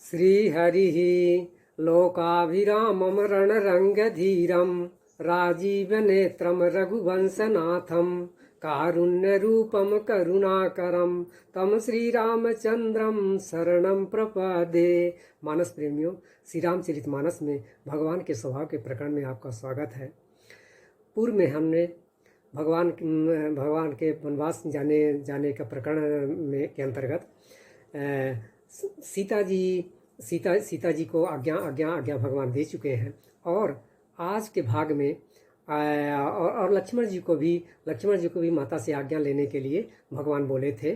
श्रीहरिः लोकाभिरामं रणरङ्गधीरं राजीवनेत्रं रघुवंशनाथं कारुण्यरूपं करुणाकरं तम श्रीरामचंद्रम शरणं प्रपदे। मानस प्रेमियों, श्री रामचरितमानस में भगवान के स्वभाव के प्रकरण में आपका स्वागत है। पूर्व में हमने भगवान के वनवास जाने का प्रकरण में के अंतर्गत सीता जी को आज्ञा भगवान दे चुके हैं और आज के भाग में और लक्ष्मण जी को भी माता से आज्ञा लेने के लिए भगवान बोले थे।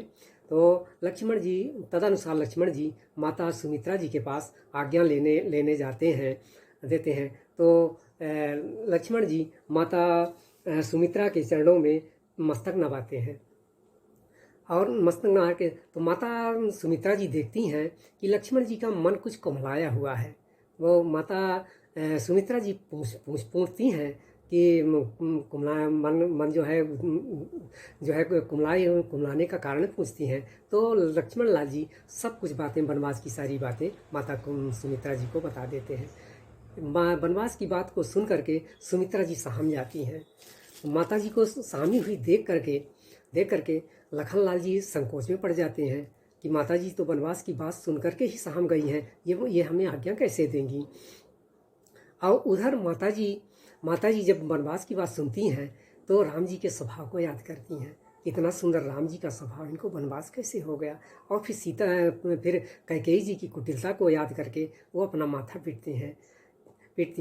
तो तदनुसार लक्ष्मण जी माता सुमित्रा जी के पास आज्ञा लेने देते हैं। तो लक्ष्मण जी माता सुमित्रा के चरणों में मस्तक नवाते हैं और मस्तक नवा के तो माता सुमित्रा जी देखती हैं कि लक्ष्मण जी का मन कुछ कुम्हलाया हुआ है। वो माता सुमित्रा जी पूछती हैं कि मन जो है कुम्हलाने का कारण पूछती हैं। तो लक्ष्मण लाल जी सब कुछ बातें, वनवास की सारी बातें माता सुमित्रा जी को बता देते हैं। वनवास की बात को सुन करके सुमित्रा जी सहम जाती हैं। माता जी को सहमी हुई देख करके लखनलाल जी संकोच में पड़ जाते हैं कि माता जी तो वनवास की बात सुन करके ही सहम गई हैं, ये हमें आज्ञा कैसे देंगी। और उधर माता जी जब वनवास की बात सुनती हैं तो राम जी के स्वभाव को याद करती हैं। इतना सुंदर राम जी का स्वभाव, इनको वनवास कैसे हो गया। और फिर कैकेयी जी की कुटिलता को याद करके वो अपना माथा पीटती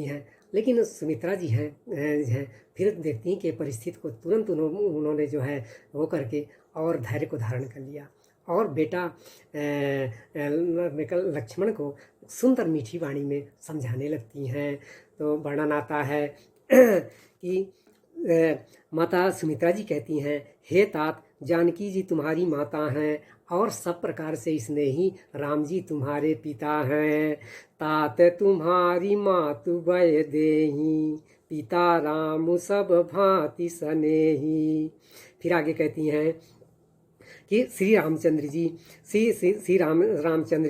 हैं। लेकिन सुमित्रा जी हैं फिर देखती हैं कि परिस्थिति को तुरंत उन्होंने जो है वो करके और धैर्य को धारण कर लिया और बेटा लक्ष्मण को सुंदर मीठी वाणी में समझाने लगती हैं। तो वर्णन आता है कि माता सुमित्रा जी कहती हैं, हे तात, जानकी जी तुम्हारी माता हैं और सब प्रकार से स्नेही राम जी तुम्हारे पिता हैं। तात तुम्हारी मातु भय देही, पिता राम सब भांति सनेही। फिर आगे कहती हैं कि श्री रामचंद्र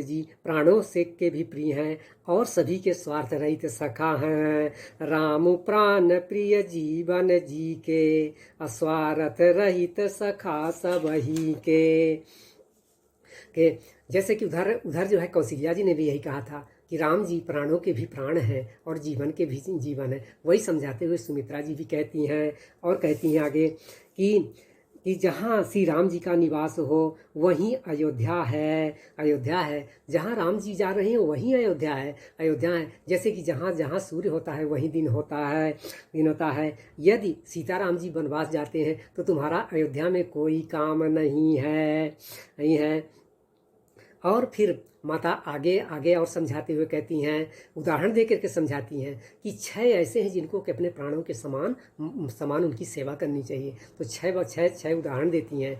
जी प्राणों से के भी प्रिय हैं और सभी के स्वार्थ रहित सखा हैं। राम प्राण प्रिय जीवन जी के, अस्वार्थ रहित सखा सबही के जैसे कि उधर जो है कौशल्या जी ने भी यही कहा था कि राम जी प्राणों के भी प्राण हैं और जीवन के भी जीवन है। वही समझाते हुए सुमित्रा जी भी कहती हैं और कहती हैं आगे कि जहाँ श्री राम जी का निवास हो वहीं अयोध्या है। जहाँ राम जी जा रहे हैं वहीं अयोध्या है। जैसे कि जहाँ सूर्य होता है वहीं दिन होता है। यदि सीताराम जी वनवास जाते हैं तो तुम्हारा अयोध्या में कोई काम नहीं है। और फिर माता आगे और समझाते हुए कहती हैं, उदाहरण दे करके समझाती हैं कि 6 ऐसे हैं जिनको कि अपने प्राणों के समान उनकी सेवा करनी चाहिए। तो 6 उदाहरण देती हैं।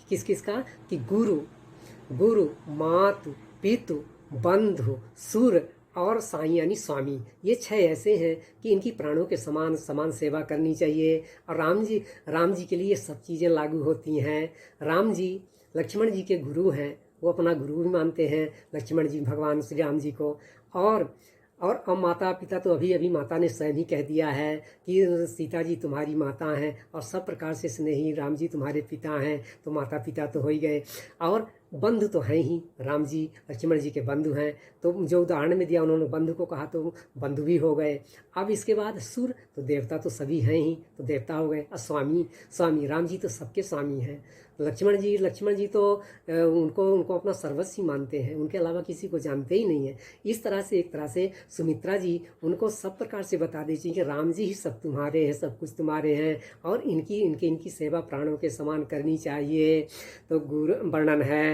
किस का कि गुरु मातु पितु बंधु सुर और साई यानी स्वामी। ये 6 ऐसे हैं कि इनकी प्राणों के समान सेवा करनी चाहिए। और राम जी के लिए सब चीज़ें लागू होती हैं। राम जी लक्ष्मण जी के गुरु हैं, वो अपना गुरु भी मानते हैं लक्ष्मण जी भगवान श्री राम जी को। और अब माता पिता तो अभी माता ने स्वयं ही कह दिया है कि सीता जी तुम्हारी माता हैं और सब प्रकार से स्नेही राम जी तुम्हारे पिता हैं। तो माता पिता तो हो ही गए और बंधु तो हैं ही, राम जी लक्ष्मण जी के बंधु हैं। तो जो उदाहरण में दिया उन्होंने बंधु को कहा तो बंधु भी हो गए। अब इसके बाद सुर, तो देवता तो सभी हैं ही, तो देवता हो गए। और स्वामी राम जी तो सबके स्वामी हैं। लक्ष्मण जी तो उनको अपना सर्वस्व मानते हैं, उनके अलावा किसी को जानते ही नहीं है। इस तरह से एक तरह से सुमित्रा जी उनको सब प्रकार से बता दीजिए कि राम जी ही सब तुम्हारे हैं, सब कुछ तुम्हारे हैं और इनकी सेवा प्राणों के समान करनी चाहिए। तो वर्णन है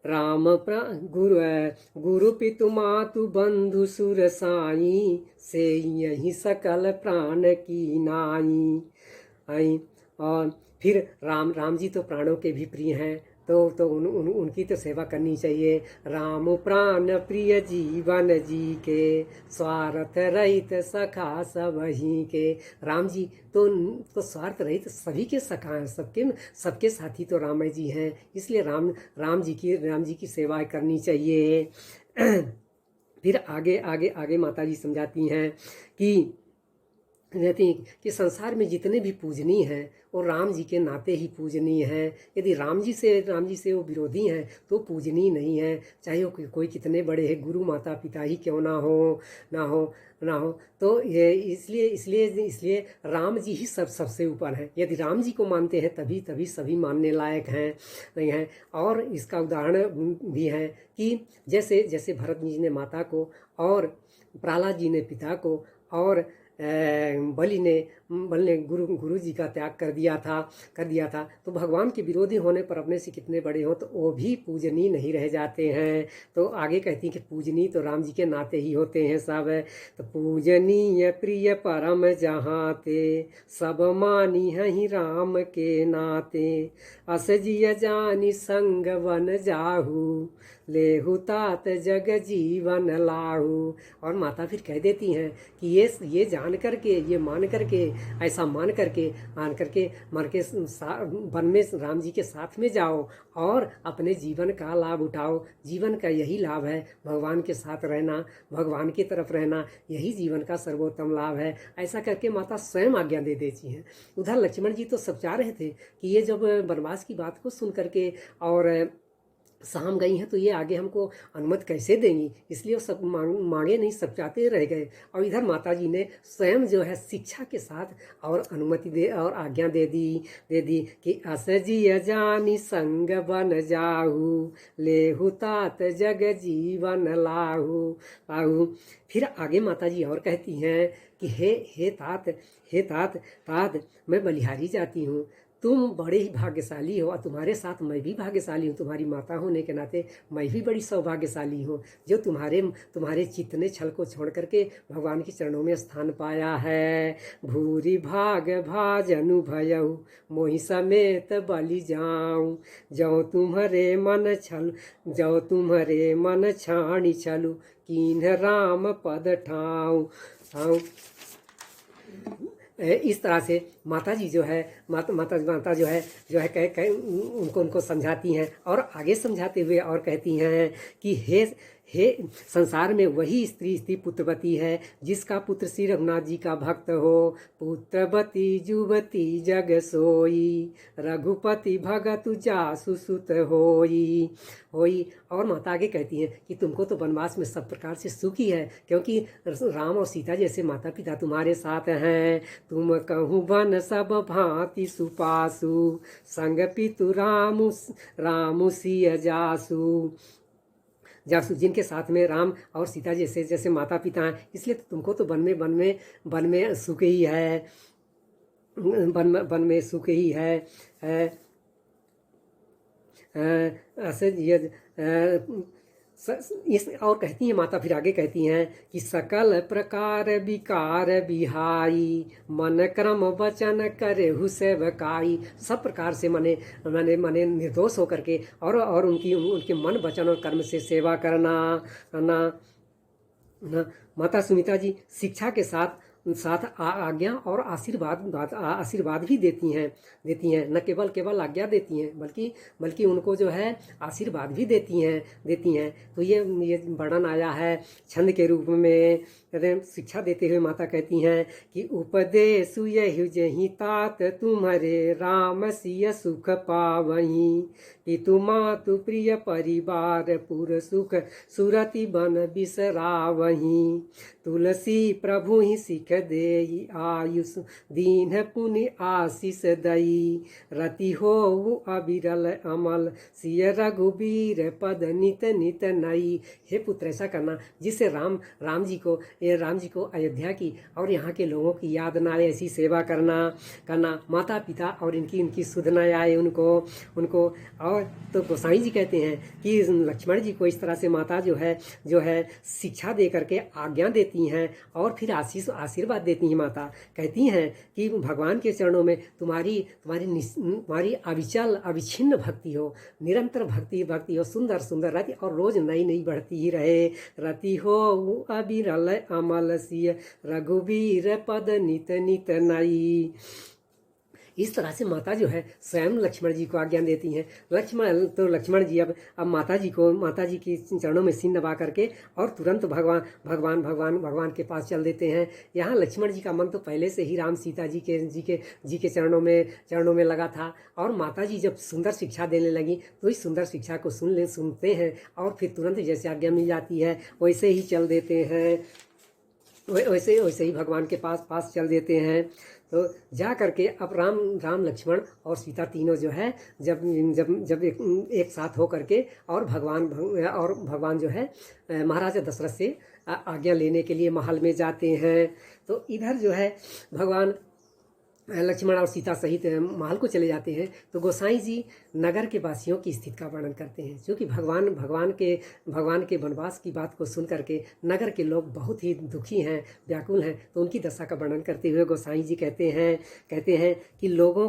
राम गुरु पितु मातु बंधु सुर साई, से यही सकल प्राण की नाई। और फिर राम जी तो प्राणों के भी प्रिय हैं तो उनकी तो सेवा करनी चाहिए। राम प्राण प्रिय जीवन जी के, स्वार्थ रहित सखा सबही के। राम जी तो स्वार्थ रहित सभी के सखा हैं, सबके साथी तो राम जी हैं। इसलिए राम जी की सेवा करनी चाहिए। फिर आगे आगे आगे माता जी समझाती हैं कि कहती हैं कि संसार में जितने भी पूजनीय हैं वो राम जी के नाते ही पूजनीय हैं। यदि राम जी से वो विरोधी हैं तो पूजनीय नहीं है, चाहे वो कोई कितने बड़े हैं, गुरु माता पिता ही क्यों ना हो। तो ये इसलिए राम जी ही सबसे ऊपर हैं। यदि राम जी को मानते हैं तभी सभी मानने लायक हैं नहीं हैं। और इसका उदाहरण भी है कि जैसे भरत जी ने माता को और प्रहलाद जी ने पिता को और बलि ने गुरु जी का त्याग कर दिया था। तो भगवान के विरोधी होने पर अपने से कितने बड़े हों तो वो भी पूजनीय नहीं रह जाते हैं। तो आगे कहती हैं कि पूजनीय तो राम जी के नाते ही होते हैं सब। तो पूजनीय प्रिय परम जहाँ ते, सब मानी हहीं राम के नाते। अस जिय जानी संग वन जाहू, लेहु तात जग जीवन लाहू। और माता फिर कह देती हैं कि ये जान करके, ये मान करके, ऐसा मान करके वन में राम जी के साथ में जाओ और अपने जीवन का लाभ उठाओ। जीवन का यही लाभ है, भगवान के साथ रहना, भगवान की तरफ रहना, यही जीवन का सर्वोत्तम लाभ है। ऐसा करके माता स्वयं आज्ञा दे देती हैं। उधर लक्ष्मण जी तो सब चाह रहे थे कि ये जब वनवास की बात को सुन करके और शाम गई हैं तो ये आगे हमको अनुमति कैसे देंगी, इसलिए वो सब मांगे नहीं, सब चाहते रह गए। और इधर माता जी ने स्वयं जो है शिक्षा के साथ और अनुमति दे और आज्ञा दे दी कि अस जिय जानी संग बन जाहू, लेहु तात जग जीवन लाहू। फिर आगे माता जी और कहती हैं कि हे तात मैं बलिहारी जाती हूँ, तुम बड़े ही भाग्यशाली हो और तुम्हारे साथ मैं भी भाग्यशाली हूँ। तुम्हारी माता होने के नाते मैं भी बड़ी सौभाग्यशाली हूँ जो तुम्हारे चित्त छल को छोड़ करके भगवान के चरणों में स्थान पाया है। भूरी भाग भाजनु भयऊ, मोहि समेत बलि जाऊं, जो तुम्हारे मन छाणी छलु, कीन्ह राम पद ठाऊं। इस तरह से माता जी जो है माता जो है कह उनको समझाती हैं और आगे समझाते हुए और कहती हैं कि हे संसार में वही स्त्री पुत्रवती है जिसका पुत्र श्री रघुनाथ जी का भक्त हो। पुत्रवती जुवती जग सोई, रघुपति भगत जासु सुत होई। और माता आगे कहती हैं कि तुमको तो वनवास में सब प्रकार से सुख ही है, क्योंकि राम और सीता जैसे माता पिता तुम्हारे साथ हैं। तुम कहूँ बन सब भांति सुपासु, संग पितु रामु सिय जासु, जिनके साथ में राम और सीता जैसे माता पिता हैं, इसलिए तो तुमको तो वन में सुख ही है, वन में सुख ही है। और कहती हैं माता, फिर आगे कहती हैं कि सकल प्रकार विकार बिहाई, मन क्रम वचन करे हुसेवकाई। सब प्रकार से मने निर्दोष होकर के और उनके मन वचन और कर्म से सेवा करना। माता सुमित्रा जी शिक्षा के साथ आज्ञा और आशीर्वाद भी देती हैं। न केवल आज्ञा देती हैं बल्कि उनको जो है आशीर्वाद भी देती हैं। तो ये वर्णन आया है छंद के रूप में। शिक्षा देते हुए माता कहती हैं कि उपदेश यही जही तात, तुम्हारे राम सिय सुख पावहीं, कि तुमातु प्रिय परिवार पुर सुख, सुरति बन बिसरावहीं। तुलसी प्रभु ही सिख देई, आयुष दीन पुनि आशीष दई, रति हो अविरल अमल, सिय रघुबीर पद नित नित नई। हे पुत्र, ऐसा करना जिससे राम जी को अयोध्या की और यहाँ के लोगों की याद न आए, ऐसी सेवा करना। माता पिता और इनकी सुध न आए उनको। और तो गोसाई जी कहते हैं कि लक्ष्मण जी को इस तरह से माता जो है शिक्षा दे करके आज्ञा देती हैं और फिर आशीर्वाद आशीर्वाद देती हैं माता, कहती हैं कि भगवान के चरणों में तुम्हारी अविचल अविच्छिन्न भक्ति हो, निरंतर भक्ति हो, सुंदर सुंदर रति और रोज नई नई बढ़ती ही रहे। रति हो अविरल अमल सिय रघुवीर पद नित नित नई। इस तरह से माता जो है स्वयं लक्ष्मण जी को आज्ञा देती हैं। लक्ष्मण जी अब माता जी के चरणों में सिर नवा करके और तुरंत भगवान के पास चल देते हैं। यहाँ लक्ष्मण जी का मन तो पहले से ही राम सीता जी के चरणों में लगा था, और माता जी जब सुंदर शिक्षा देने लगी तो इस सुंदर शिक्षा को सुनते हैं और फिर तुरंत जैसे आज्ञा मिल जाती है वैसे ही चल देते हैं, वैसे ही भगवान के पास चल देते हैं। तो जा करके अब राम लक्ष्मण और सीता तीनों जो है जब एक साथ हो करके और भगवान जो है महाराजा दशरथ से आज्ञा लेने के लिए महल में जाते हैं। तो इधर जो है भगवान लक्ष्मण और सीता सहित महल को चले जाते हैं। तो गोसाई जी नगर के वासियों की स्थिति का वर्णन करते हैं, क्योंकि भगवान के वनवास की बात को सुन करके नगर के लोग बहुत ही दुखी हैं, व्याकुल हैं। तो उनकी दशा का वर्णन करते हुए गोसाई जी कहते हैं कि लोगों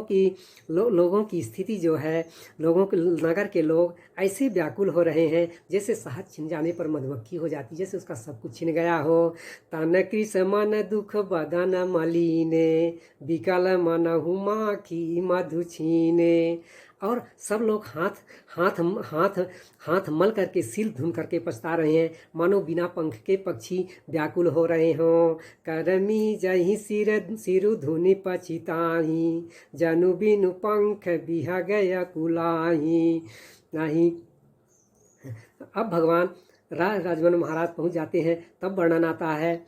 की स्थिति जो है, नगर के लोग ऐसे व्याकुल हो रहे हैं जैसे शहद छिन जाने पर मधुमक्खी हो जाती, जैसे उसका सब कुछ छिन गया हो। तन कृष मन दुख बदन मलिने विकल मन हुमाखी मधु छीने। और सब लोग हाथ मल करके सिर धुन करके पछता रहे हैं, मानो बिना पंख के पक्षी व्याकुल हो रहे हों। करमी जही सिरु धुनि पछिताही, जनु बिनु पंख बिह गया कुलाही। नहीं, अब भगवान राजवन महाराज पहुंच जाते हैं, तब वर्णन आता है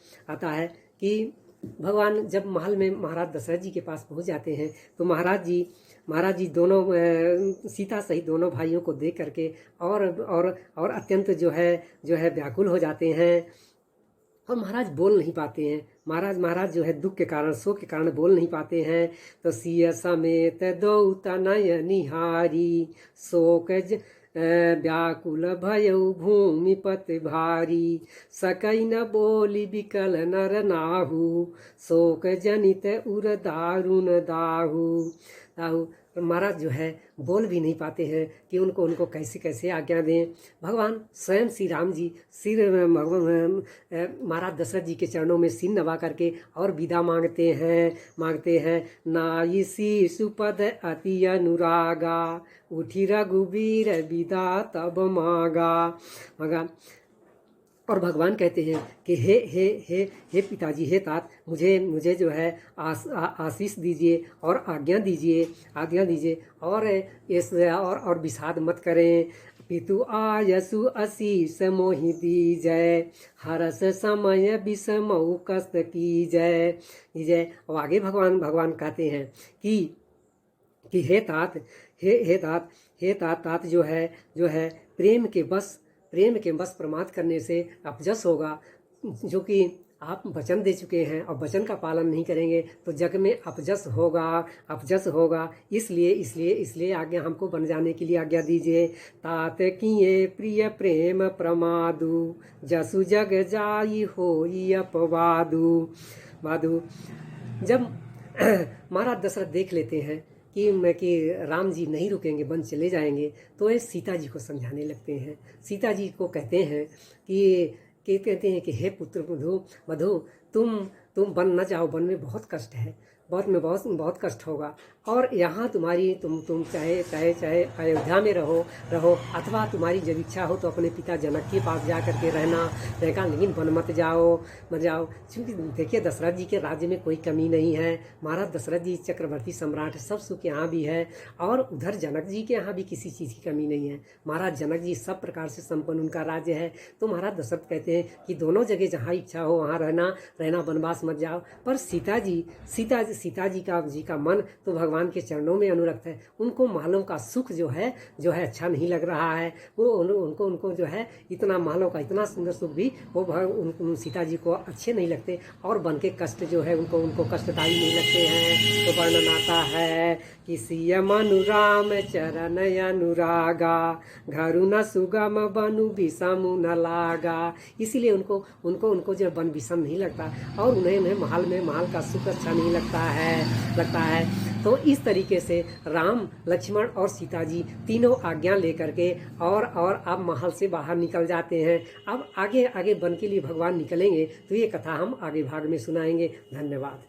कि भगवान जब महल में महाराज दशरथ जी के पास पहुंच जाते हैं तो महाराज जी दोनों सीता सहित दोनों भाइयों को देख करके और अत्यंत जो है व्याकुल हो जाते हैं, और महाराज बोल नहीं पाते हैं। महाराज जो है दुख के कारण, शोक के कारण बोल नहीं पाते हैं। तो सिय समेत दो तनय निहारी, शोक व्याकुल भयउ भूमिपत भारी, सकई न बोली विकल नर नाहु, शोक जनित उर दारुण दाहु। महाराज जो है बोल भी नहीं पाते हैं कि उनको कैसे आज्ञा दें। भगवान स्वयं श्री राम जी महाराज दशरथ जी के चरणों में सिर नवा करके और विदा मांगते हैं। नाई शीशु पद अति अनुरागा, उठी रघुवीर विदा तब मांगा। और भगवान कहते हैं कि हे पिताजी, हे तात, मुझे जो है आशीष दीजिए और आज्ञा दीजिए और विषाद मत करें। पितु आयसु आशीष मोहि दीजय, हरस समय विषमऊ कष्ट कीजय। और आगे भगवान कहते हैं कि हे तात जो है प्रेम के बस प्रमाद करने से अपजस होगा, जो कि आप वचन दे चुके हैं और वचन का पालन नहीं करेंगे तो जग में अपजस होगा। इसलिए आज्ञा हमको बन जाने के लिए आज्ञा दीजिए। तात किए प्रिय प्रेम प्रमादु, जसु जग जाई होई अपवादु। जब महाराज दशरथ देख लेते हैं कि राम जी नहीं रुकेंगे, वन चले जाएंगे, तो ये सीता जी को समझाने लगते हैं। सीता जी को कहते हैं कि हे पुत्र मधु, तुम वन न जाओ, वन में बहुत कष्ट है, बहुत कष्ट होगा। और यहाँ तुम चाहे अयोध्या में रहो, अथवा तुम्हारी जब इच्छा हो तो अपने पिता जनक के पास जा करके रहना, लेकिन वन मत जाओ। क्योंकि देखिए दशरथ जी के राज्य में कोई कमी नहीं है। महाराज दशरथ जी चक्रवर्ती सम्राट, सब सुख यहाँ भी है, और उधर जनक जी के यहाँ भी किसी चीज़ की कमी नहीं है। महाराज जनक जी सब प्रकार से संपन्न उनका राज्य है। तो महाराज दशरथ कहते हैं कि दोनों जगह जहाँ इच्छा हो वहाँ रहना, वनवास मत जाओ। पर सीता सीता जी का मन तो भगवान के चरणों में अनुरक्त है। उनको महलों का सुख जो है अच्छा नहीं लग रहा है। वो उनको जो है इतना महलों का इतना सुंदर सुख भी वो सीता जी को अच्छे नहीं लगते, और बन के कष्ट जो है उनको कष्टदायी नहीं लगते हैं। तो वर्णन आता है कि सियम अनुराम चरण अनुरागा, घरु न सुगम बनु विषम न लागा। इसीलिए उनको जो वन विषम नहीं लगता, और उन्हें महल का सुख अच्छा नहीं लगता है। तो इस तरीके से राम, लक्ष्मण और सीता जी तीनों आज्ञा लेकर के और अब महल से बाहर निकल जाते हैं। अब आगे वन के लिए भगवान निकलेंगे, तो ये कथा हम आगे भाग में सुनाएंगे। धन्यवाद।